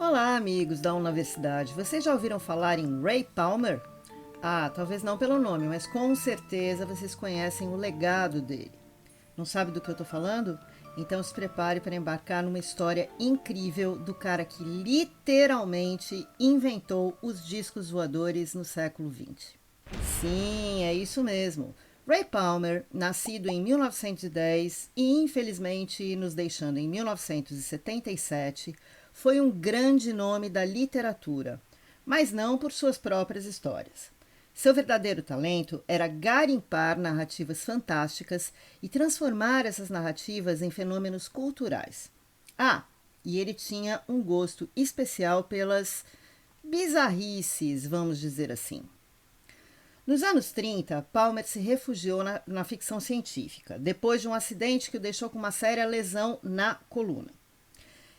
Olá, amigos da Universidade. Vocês já ouviram falar em Ray Palmer? Ah, talvez não pelo nome, mas com certeza vocês conhecem o legado dele. Não sabe do que eu estou falando? Então se prepare para embarcar numa história incrível do cara que literalmente inventou os discos voadores no século XX. Sim, é isso mesmo. Ray Palmer, nascido em 1910 e infelizmente nos deixando em 1977, foi um grande nome da literatura, mas não por suas próprias histórias. Seu verdadeiro talento era garimpar narrativas fantásticas e transformar essas narrativas em fenômenos culturais. Ah, e ele tinha um gosto especial pelas bizarrices, vamos dizer assim. Nos anos 30, Palmer se refugiou na ficção científica, depois de um acidente que o deixou com uma séria lesão na coluna.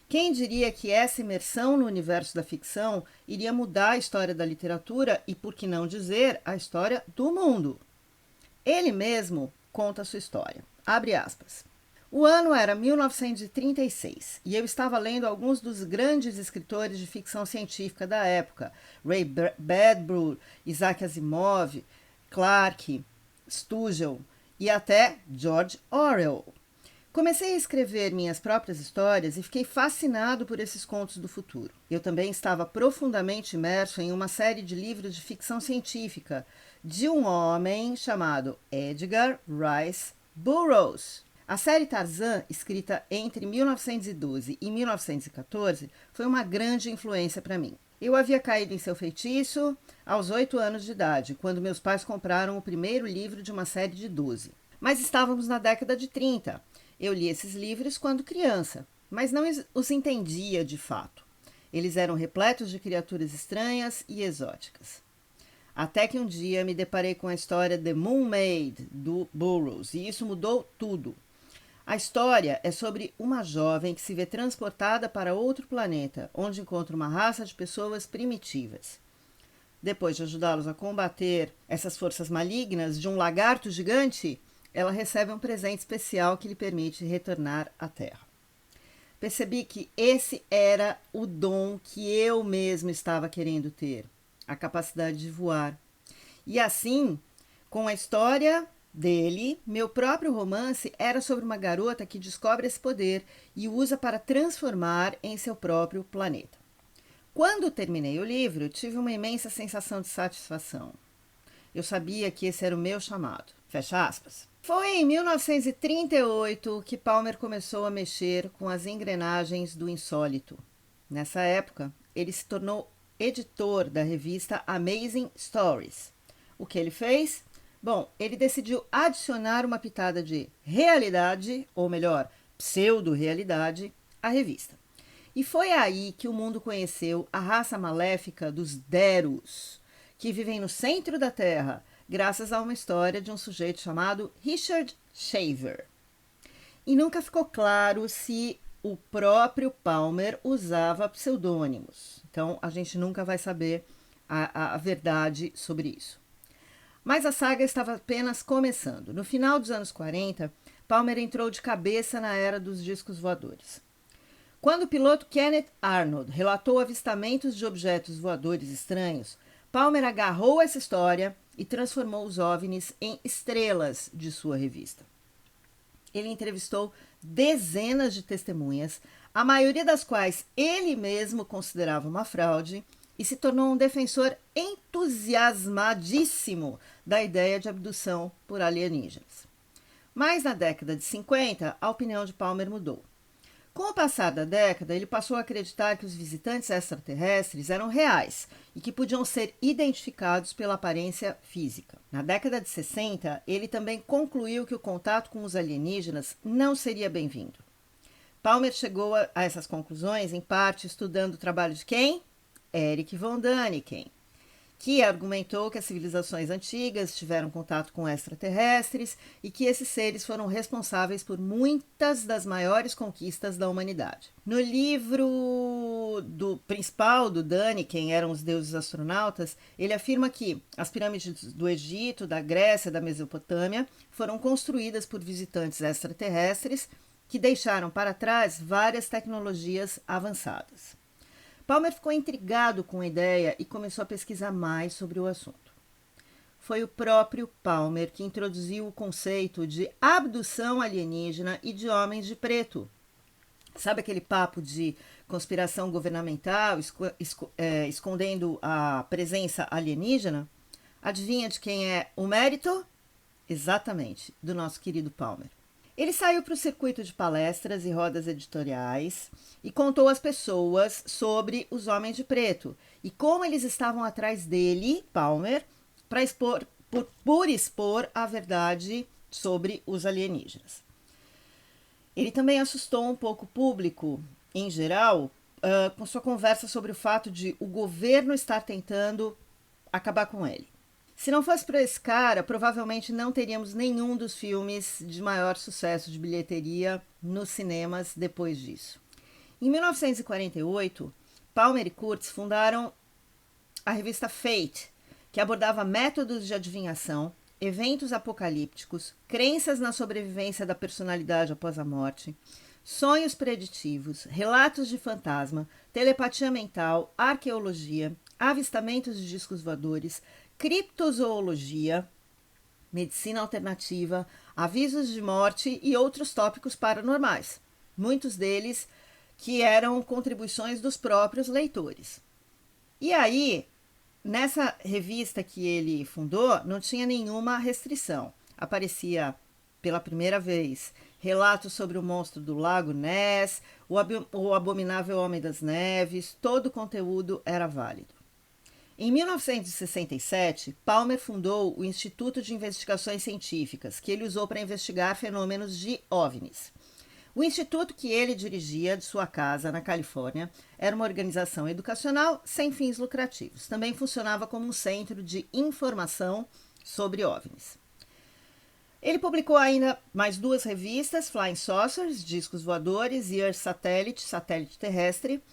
Quem diria que essa imersão no universo da ficção iria mudar a história da literatura e, por que não dizer, a história do mundo? Ele mesmo conta a sua história. Abre aspas. O ano era 1936 e eu estava lendo alguns dos grandes escritores de ficção científica da época, Ray Bradbury, Isaac Asimov, Clarke, Stugel e até George Orwell. Comecei a escrever minhas próprias histórias e fiquei fascinado por esses contos do futuro. Eu também estava profundamente imerso em uma série de livros de ficção científica de um homem chamado Edgar Rice Burroughs. A série Tarzan, escrita entre 1912 e 1914, foi uma grande influência para mim. Eu havia caído em seu feitiço aos 8 anos de idade, quando meus pais compraram o primeiro livro de uma série de 12. Mas estávamos na década de 30. Eu li esses livros quando criança, mas não os entendia de fato. Eles eram repletos de criaturas estranhas e exóticas. Até que um dia me deparei com a história The Moon Maid, do Burroughs, e isso mudou tudo. A história é sobre uma jovem que se vê transportada para outro planeta, onde encontra uma raça de pessoas primitivas. Depois de ajudá-los a combater essas forças malignas de um lagarto gigante, ela recebe um presente especial que lhe permite retornar à Terra. Percebi que esse era o dom que eu mesmo estava querendo ter, a capacidade de voar. E assim, com a história dele, meu próprio romance era sobre uma garota que descobre esse poder e o usa para transformar em seu próprio planeta. Quando terminei o livro, tive uma imensa sensação de satisfação. Eu sabia que esse era o meu chamado. Fecha aspas. Foi em 1938 que Palmer começou a mexer com as engrenagens do insólito. Nessa época, ele se tornou editor da revista Amazing Stories. O que ele fez? Bom, ele decidiu adicionar uma pitada de realidade, ou melhor, pseudo-realidade, à revista. E foi aí que o mundo conheceu a raça maléfica dos Derus, que vivem no centro da Terra, graças a uma história de um sujeito chamado Richard Shaver. E nunca ficou claro se o próprio Palmer usava pseudônimos. Então a gente nunca vai saber a verdade sobre isso. Mas a saga estava apenas começando. No final dos anos 40, Palmer entrou de cabeça na era dos discos voadores. Quando o piloto Kenneth Arnold relatou avistamentos de objetos voadores estranhos, Palmer agarrou essa história e transformou os OVNIs em estrelas de sua revista. Ele entrevistou dezenas de testemunhas, a maioria das quais ele mesmo considerava uma fraude, e se tornou um defensor entusiasmadíssimo da ideia de abdução por alienígenas. Mas na década de 50, a opinião de Palmer mudou. Com o passar da década, ele passou a acreditar que os visitantes extraterrestres eram reais e que podiam ser identificados pela aparência física. Na década de 60, ele também concluiu que o contato com os alienígenas não seria bem-vindo. Palmer chegou a essas conclusões, em parte, estudando o trabalho de quem? Erich von Däniken, que argumentou que as civilizações antigas tiveram contato com extraterrestres e que esses seres foram responsáveis por muitas das maiores conquistas da humanidade. No livro principal do Däniken, Eram os Deuses Astronautas, ele afirma que as pirâmides do Egito, da Grécia e da Mesopotâmia foram construídas por visitantes extraterrestres que deixaram para trás várias tecnologias avançadas. Palmer ficou intrigado com a ideia e começou a pesquisar mais sobre o assunto. Foi o próprio Palmer que introduziu o conceito de abdução alienígena e de homens de preto. Sabe aquele papo de conspiração governamental escondendo a presença alienígena? Adivinha de quem é o mérito? Exatamente, do nosso querido Palmer. Ele saiu para o circuito de palestras e rodas editoriais e contou às pessoas sobre os homens de preto e como eles estavam atrás dele, Palmer, para expor a verdade sobre os alienígenas. Ele também assustou um pouco o público, em geral, com sua conversa sobre o fato de o governo estar tentando acabar com ele. Se não fosse por esse cara, provavelmente não teríamos nenhum dos filmes de maior sucesso de bilheteria nos cinemas depois disso. Em 1948, Palmer e Kurtz fundaram a revista Fate, que abordava métodos de adivinhação, eventos apocalípticos, crenças na sobrevivência da personalidade após a morte, sonhos preditivos, relatos de fantasma, telepatia mental, arqueologia, avistamentos de discos voadores, criptozoologia, medicina alternativa, avisos de morte e outros tópicos paranormais, muitos deles que eram contribuições dos próprios leitores. E aí, nessa revista que ele fundou, não tinha nenhuma restrição. Aparecia pela primeira vez relatos sobre o monstro do Lago Ness, o abominável Homem das Neves, todo o conteúdo era válido. Em 1967, Palmer fundou o Instituto de Investigações Científicas, que ele usou para investigar fenômenos de OVNIs. O instituto que ele dirigia de sua casa na Califórnia era uma organização educacional sem fins lucrativos. Também funcionava como um centro de informação sobre OVNIs. Ele publicou ainda mais 2 revistas, Flying Saucers, Discos Voadores, e Earth Satellite, Satélite Terrestre,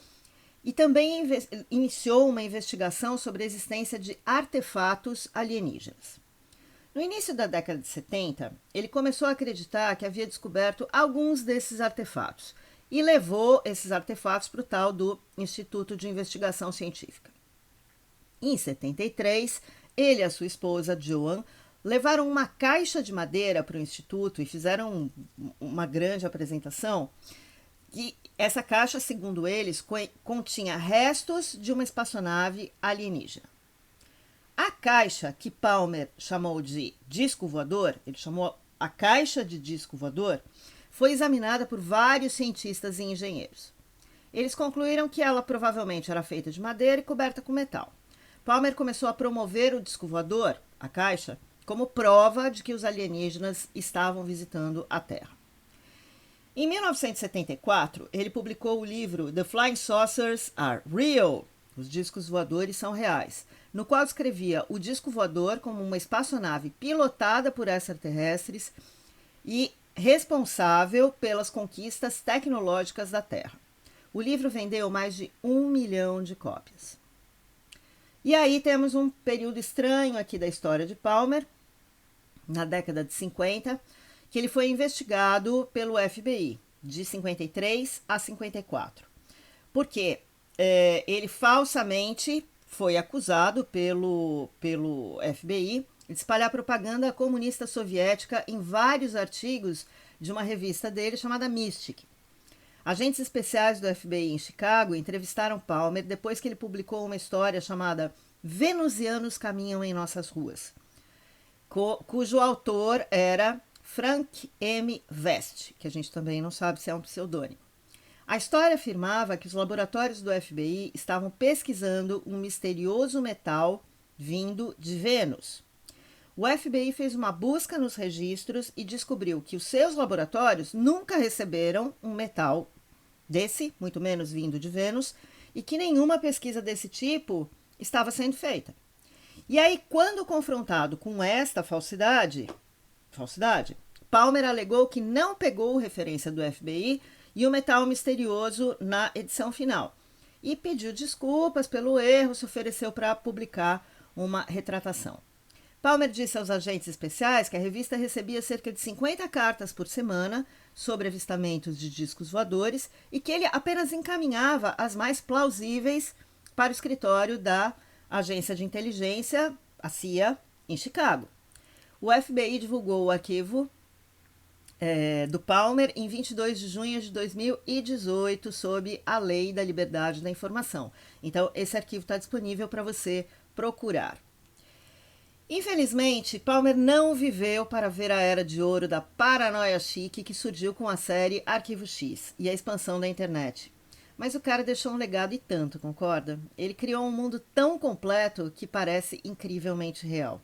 e também iniciou uma investigação sobre a existência de artefatos alienígenas. No início da década de 70, ele começou a acreditar que havia descoberto alguns desses artefatos e levou esses artefatos para o tal do Instituto de Investigação Científica. Em 73, ele e a sua esposa, Joan, levaram uma caixa de madeira para o Instituto e fizeram uma grande apresentação. E essa caixa, segundo eles, continha restos de uma espaçonave alienígena. A caixa, que Palmer chamou de disco voador, ele chamou a caixa de disco voador, foi examinada por vários cientistas e engenheiros. Eles concluíram que ela provavelmente era feita de madeira e coberta com metal. Palmer começou a promover o disco voador, a caixa, como prova de que os alienígenas estavam visitando a Terra. Em 1974, ele publicou o livro The Flying Saucers Are Real, Os Discos Voadores São Reais, no qual escrevia o disco voador como uma espaçonave pilotada por extraterrestres e responsável pelas conquistas tecnológicas da Terra. O livro vendeu mais de 1 milhão de cópias. E aí temos um período estranho aqui da história de Palmer, na década de 50, que ele foi investigado pelo FBI, de 53 a 54. Porque ele falsamente foi acusado pelo FBI de espalhar propaganda comunista soviética em vários artigos de uma revista dele chamada Mystic. Agentes especiais do FBI em Chicago entrevistaram Palmer depois que ele publicou uma história chamada Venusianos Caminham em Nossas Ruas, cujo autor era Frank M. West, que a gente também não sabe se é um pseudônimo. A história afirmava que os laboratórios do FBI estavam pesquisando um misterioso metal vindo de Vênus. O FBI fez uma busca nos registros e descobriu que os seus laboratórios nunca receberam um metal desse, muito menos vindo de Vênus, e que nenhuma pesquisa desse tipo estava sendo feita. E aí, quando confrontado com esta falsidade, Palmer alegou que não pegou referência do FBI e o metal misterioso na edição final e pediu desculpas pelo erro, se ofereceu para publicar uma retratação. Palmer disse aos agentes especiais que a revista recebia cerca de 50 cartas por semana sobre avistamentos de discos voadores e que ele apenas encaminhava as mais plausíveis para o escritório da agência de inteligência, a CIA, em Chicago. O FBI divulgou o arquivo do Palmer em 22 de junho de 2018 sob a Lei da Liberdade da Informação. Então, esse arquivo está disponível para você procurar. Infelizmente, Palmer não viveu para ver a era de ouro da paranoia chique que surgiu com a série Arquivo X e a expansão da internet. Mas o cara deixou um legado e tanto, concorda? Ele criou um mundo tão completo que parece incrivelmente real.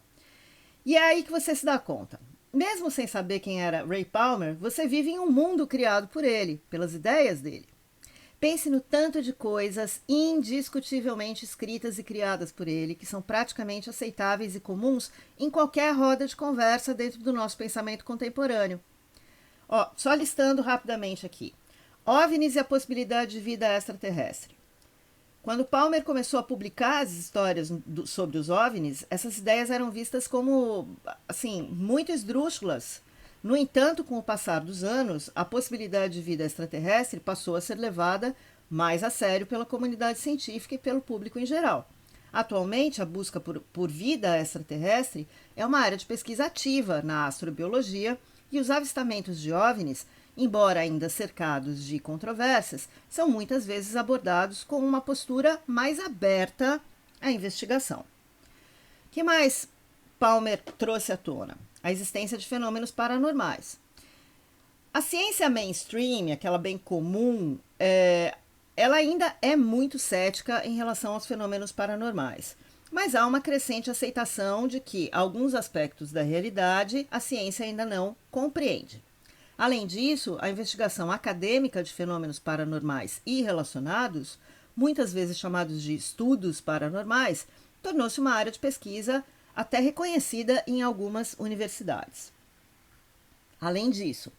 E é aí que você se dá conta. Mesmo sem saber quem era Ray Palmer, você vive em um mundo criado por ele, pelas ideias dele. Pense no tanto de coisas indiscutivelmente escritas e criadas por ele, que são praticamente aceitáveis e comuns em qualquer roda de conversa dentro do nosso pensamento contemporâneo. Só listando rapidamente aqui. OVNIs e a possibilidade de vida extraterrestre. Quando Palmer começou a publicar as histórias sobre os OVNIs, essas ideias eram vistas como, assim, muito esdrúxulas. No entanto, com o passar dos anos, a possibilidade de vida extraterrestre passou a ser levada mais a sério pela comunidade científica e pelo público em geral. Atualmente, a busca por vida extraterrestre é uma área de pesquisa ativa na astrobiologia e os avistamentos de OVNIs, embora ainda cercados de controvérsias, são muitas vezes abordados com uma postura mais aberta à investigação. O que mais Palmer trouxe à tona? A existência de fenômenos paranormais. A ciência mainstream, aquela bem comum, ela ainda é muito cética em relação aos fenômenos paranormais. Mas há uma crescente aceitação de que alguns aspectos da realidade a ciência ainda não compreende. Além disso, a investigação acadêmica de fenômenos paranormais e relacionados, muitas vezes chamados de estudos paranormais, tornou-se uma área de pesquisa até reconhecida em algumas universidades. Além disso,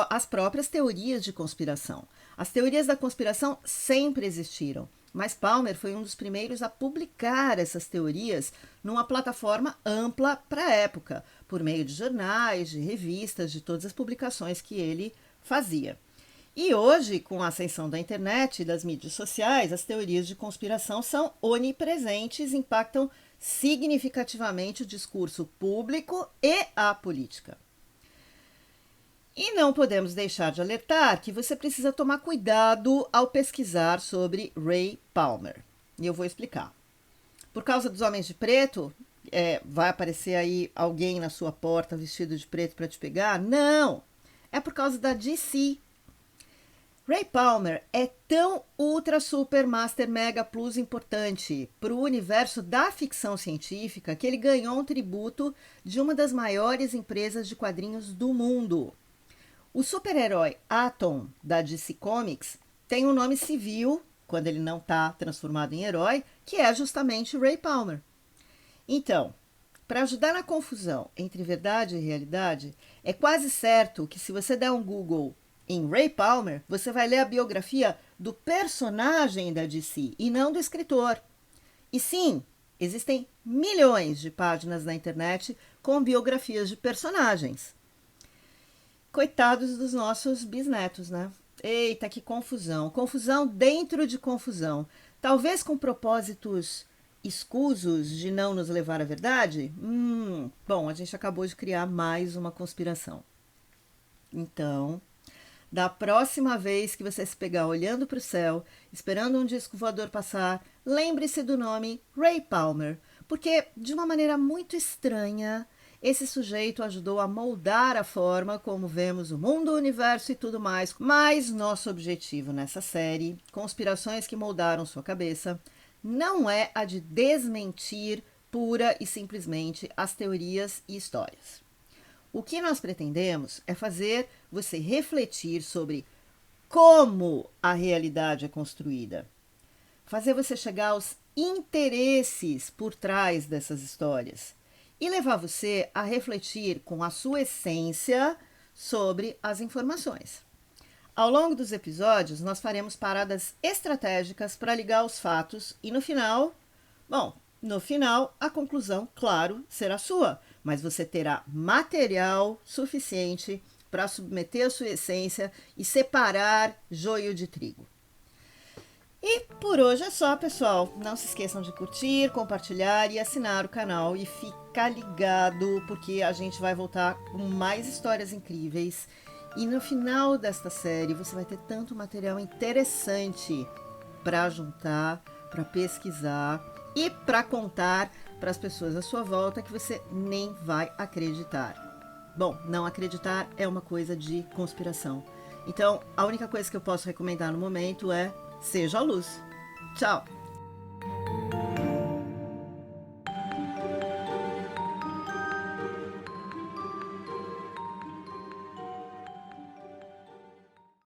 as próprias teorias de conspiração. As teorias da conspiração sempre existiram, mas Palmer foi um dos primeiros a publicar essas teorias numa plataforma ampla para a época, por meio de jornais, de revistas, de todas as publicações que ele fazia. E hoje, com a ascensão da internet e das mídias sociais, as teorias de conspiração são onipresentes e impactam significativamente o discurso público e a política. E não podemos deixar de alertar que você precisa tomar cuidado ao pesquisar sobre Ray Palmer. E eu vou explicar. Por causa dos homens de preto, vai aparecer aí alguém na sua porta vestido de preto para te pegar? Não! É por causa da DC. Ray Palmer é tão ultra, super, master, mega, plus importante para o universo da ficção científica que ele ganhou um tributo de uma das maiores empresas de quadrinhos do mundo. O super-herói Atom, da DC Comics, tem um nome civil, quando ele não está transformado em herói, que é justamente Ray Palmer. Então, para ajudar na confusão entre verdade e realidade, é quase certo que se você der um Google em Ray Palmer, você vai ler a biografia do personagem da DC e não do escritor. E sim, existem milhões de páginas na internet com biografias de personagens. Coitados dos nossos bisnetos, né? Eita, que confusão. Confusão dentro de confusão. Talvez com propósitos escusos de não nos levar à verdade? Bom, a gente acabou de criar mais uma conspiração. Então, da próxima vez que você se pegar olhando para o céu, esperando um disco voador passar, lembre-se do nome Ray Palmer, porque, de uma maneira muito estranha, esse sujeito ajudou a moldar a forma como vemos o mundo, o universo e tudo mais. Mas nosso objetivo nessa série, Conspirações que Moldaram Sua Cabeça, não é a de desmentir pura e simplesmente as teorias e histórias. O que nós pretendemos é fazer você refletir sobre como a realidade é construída, fazer você chegar aos interesses por trás dessas histórias e levar você a refletir com a sua essência sobre as informações. Ao longo dos episódios, nós faremos paradas estratégicas para ligar os fatos e no final, bom, No final, a conclusão, claro, será sua, mas você terá material suficiente para submeter a sua essência e separar joio de trigo. E por hoje é só, pessoal. Não se esqueçam de curtir, compartilhar e assinar o canal e ficar ligado, porque a gente vai voltar com mais histórias incríveis. E no final desta série você vai ter tanto material interessante para juntar, para pesquisar e para contar para as pessoas à sua volta que você nem vai acreditar. Bom, não acreditar é uma coisa de conspiração. Então, a única coisa que eu posso recomendar no momento é seja a luz. Tchau!